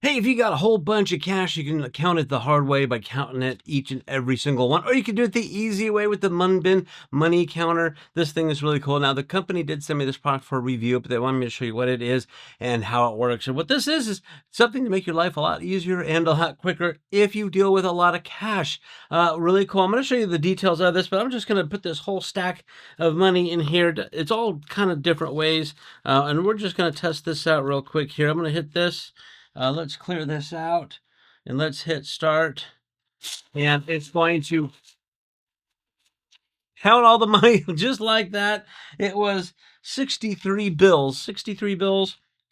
Hey, if you got a whole bunch of cash, you can count it the hard way by counting it each and every single one, or you can do it the easy way with the Munbyn money counter. This thing is really cool. Now, the company did send me this product for a review, but they wanted me to show you what it is and how it works. And what this is something to make your life a lot easier and a lot quicker if you deal with a lot of cash. Really cool. I'm going to show you the details of this, but I'm just going to put this whole stack of money in here. It's all kind of different ways, and we're just going to test this out real quick here. I'm going to hit this. Let's clear this out and let's hit start. And it's going to count all the money just like that. It was 63 bills for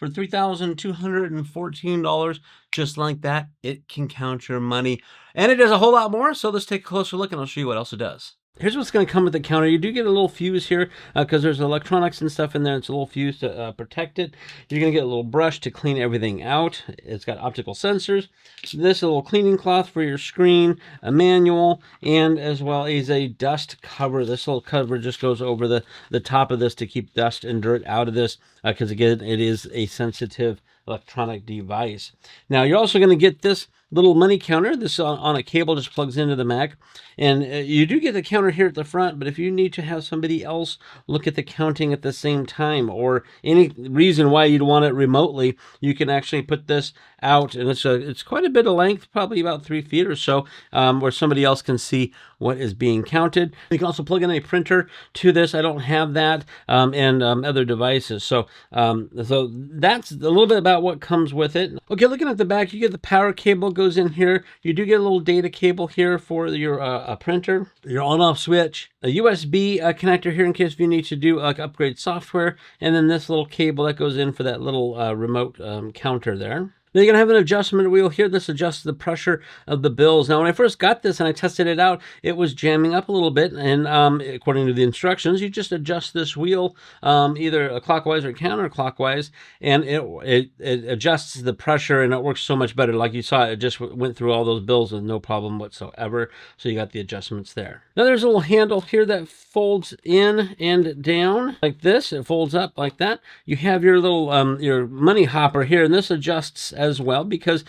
$3,214. Just like that, it can count your money. And it does a whole lot more. So let's take a closer look and I'll show you what else it does. Here's what's going to come with the counter. You do get a little fuse here because there's electronics and stuff in there. It's a little fuse to protect it. You're going to get a little brush to clean everything out. It's got optical sensors. This a little cleaning cloth for your screen, a manual, and as well as a dust cover. This little cover just goes over the top of this to keep dust and dirt out of this because, again, it is a sensitive electronic device. Now, you're also going to get this little money counter. This on a cable just plugs into the Mac, and you do get the counter here at the front, but if you need to have somebody else look at the counting at the same time, or any reason why you'd want it remotely, you can actually put this out, and it's quite a bit of length, probably about 3 feet or so, where somebody else can see what is being counted. You can also plug in a printer to this. I don't have that, and other devices. So that's a little bit about what comes with it. Okay, looking at the back, you get the power cable goes in here. You do get a little data cable here for your printer, your on-off switch, a USB connector here in case if you need to do upgrade software, and then this little cable that goes in for that little remote counter there. Now you're going to have an adjustment wheel here. This adjusts the pressure of the bills. Now, when I first got this and I tested it out, it was jamming up a little bit. And according to the instructions, you just adjust this wheel either clockwise or counterclockwise, and it adjusts the pressure, and it works so much better. Like you saw, it just went through all those bills with no problem whatsoever. So you got the adjustments there. Now there's a little handle here that folds in and down like this. It folds up like that. You have your little your money hopper here, and this adjusts as well because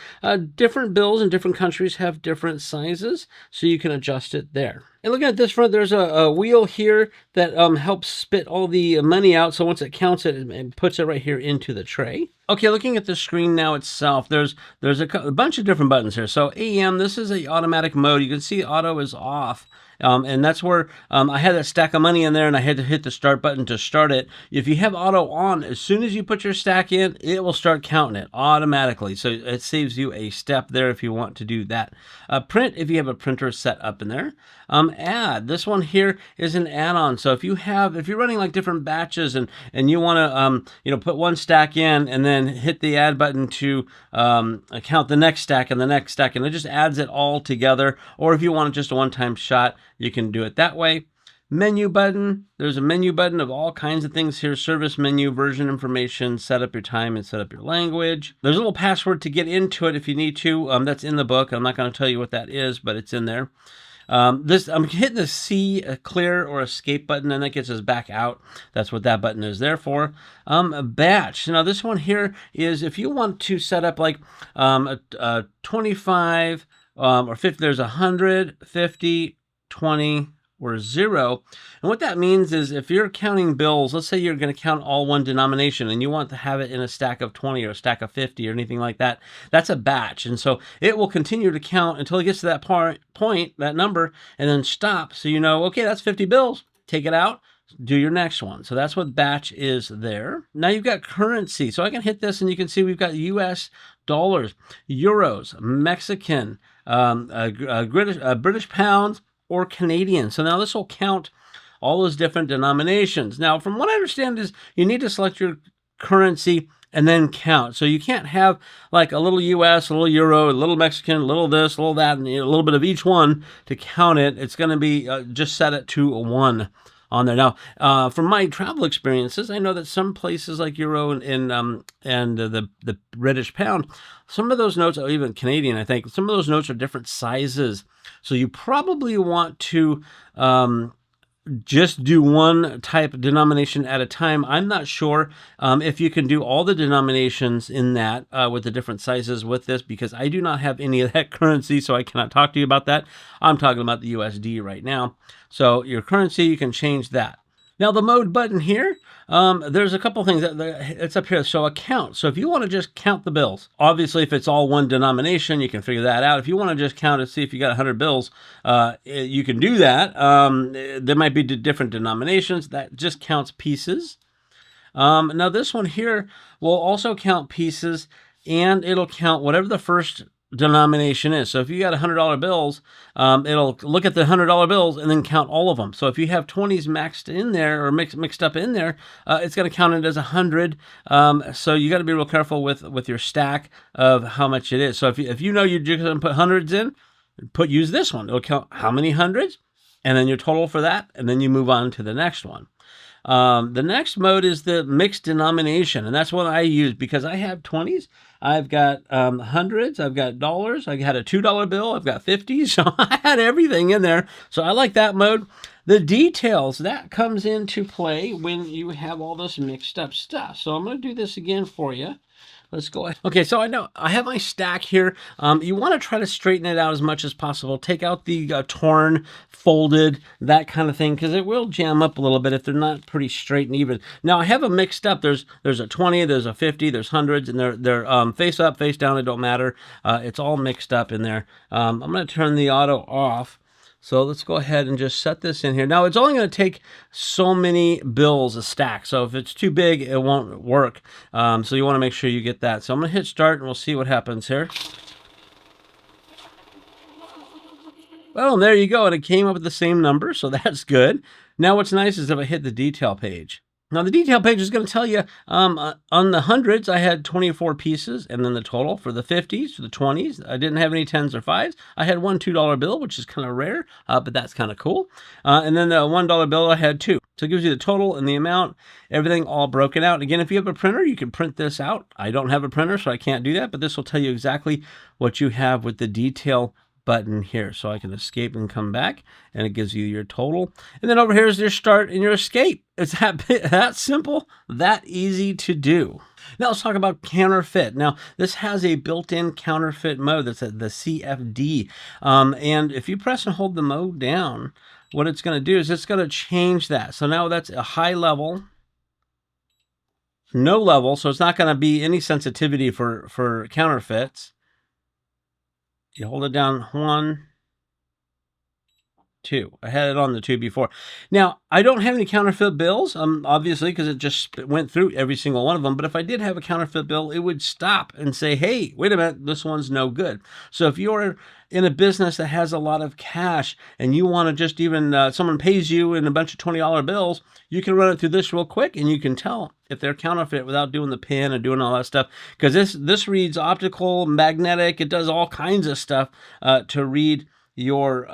different bills in different countries have different sizes, so you can adjust it there. And looking at this front, there's a wheel here that helps spit all the money out. So once it counts it, it puts it right here into the tray. Okay, looking at the screen now itself, there's a bunch of different buttons here. So AM, this is a automatic mode. You can see auto is off. And that's where I had that stack of money in there and I had to hit the start button to start it. If you have auto on, as soon as you put your stack in, it will start counting it automatically. So it saves you a step there if you want to do that. Print, if you have a printer set up in there. Add, this one here is an add-on. So if you're running like different batches and you want to put one stack in and then hit the add button to count the next stack and the next stack, and it just adds it all together. Or if you want just a one-time shot, you can do it that way. Menu button. There's a menu button of all kinds of things here. Service menu, version information, set up your time and set up your language. There's a little password to get into it if you need to. That's in the book. I'm not going to tell you what that is, but it's in there. I'm hitting the C clear or escape button, and that gets us back out. That's what that button is there for. Batch. Now this one here is if you want to set up like a 25 or 50. There's 100, 50, 20, or 0. And what that means is if you're counting bills, let's say you're going to count all one denomination and you want to have it in a stack of 20 or a stack of 50 or anything like that, that's a batch. And so it will continue to count until it gets to that point, that number, and then stop. So you know, okay, that's 50 bills. Take it out. Do your next one. So that's what batch is there. Now you've got currency. So I can hit this and you can see we've got US dollars, euros, Mexican, British pounds, or Canadian. So now this will count all those different denominations. Now, from what I understand is you need to select your currency and then count. So you can't have like a little US, a little Euro, a little Mexican, a little this, a little that, and a little bit of each one to count it. It's going to be just set it to a 1 on there. Now, from my travel experiences, I know that some places like Euro and the British pound, some of those notes, or even Canadian, I think, some of those notes are different sizes. So you probably want to just do one type of denomination at a time. I'm not sure if you can do all the denominations in that with the different sizes with this, because I do not have any of that currency, so I cannot talk to you about that. I'm talking about the USD right now. So your currency, you can change that. Now the mode button here, there's a couple things it's up here. So a count. So if you want to just count the bills, obviously if it's all one denomination, you can figure that out. If you want to just count and see if you got 100 bills, you can do that. There might be different denominations. That just counts pieces. Now this one here will also count pieces, and it'll count whatever the first denomination is. So if you got $100 bills, it'll look at the $100 bills and then count all of them. So if you have 20s maxed in there or mixed up in there, it's going to count it as 100. So you got to be real careful with your stack of how much it is. So if you know you're just going to put hundreds in, use this one. It'll count how many hundreds, and then your total for that, and then you move on to the next one. The next mode is the mixed denomination, and that's what I use because I have 20s, I've got hundreds, I've got dollars, I had a $2 bill, I've got 50s, so I had everything in there. So I like that mode. The details, that comes into play when you have all this mixed up stuff. So I'm going to do this again for you. Let's go ahead. Okay, so I know I have my stack here. You want to try to straighten it out as much as possible. Take out the torn, folded, that kind of thing, because it will jam up a little bit if they're not pretty straight and even. Now I have them mixed up. There's a 20, there's a 50, there's hundreds, and they're face up, face down. It don't matter. It's all mixed up in there. I'm going to turn the auto off. So let's go ahead and just set this in here. Now, it's only going to take so many bills a stack. So if it's too big, it won't work. So you want to make sure you get that. So I'm going to hit start, and we'll see what happens here. Well, and there you go. And it came up with the same number, so that's good. Now, what's nice is if I hit the detail page. Now, the detail page is going to tell you on the hundreds, I had 24 pieces, and then the total for the 50s, for the 20s, I didn't have any 10s or 5s. I had one $2 bill, which is kind of rare, but that's kind of cool. And then the $1 bill, I had 2. So it gives you the total and the amount, everything all broken out. Again, if you have a printer, you can print this out. I don't have a printer, so I can't do that, but this will tell you exactly what you have with the detail button here. So I can escape and come back, and it gives you your total. And then over here is your start and your escape. It's that simple, that easy to do. Now let's talk about counterfeit. Now this has a built-in counterfeit mode that's at the CFD. And if you press and hold the mode down, what it's going to do is it's going to change that. So now that's a high level, no level. So it's not going to be any sensitivity for counterfeits. You hold it down 1, 2. I had it on the 2 before. Now, I don't have any counterfeit bills, obviously, because it just went through every single one of them. But if I did have a counterfeit bill, it would stop and say, hey, wait a minute, this one's no good. So if you're in a business that has a lot of cash and you want to just even, someone pays you in a bunch of $20 bills, you can run it through this real quick and you can tell if they're counterfeit without doing the pin and doing all that stuff. Because this reads optical, magnetic, it does all kinds of stuff to read your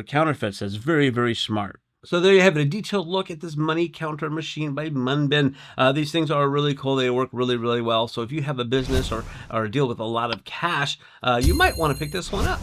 counterfeits. That's very, very smart. So there you have it, a detailed look at this money counter machine by Munbyn. These things are really cool. They work really, really well. So if you have a business or deal with a lot of cash, you might want to pick this one up.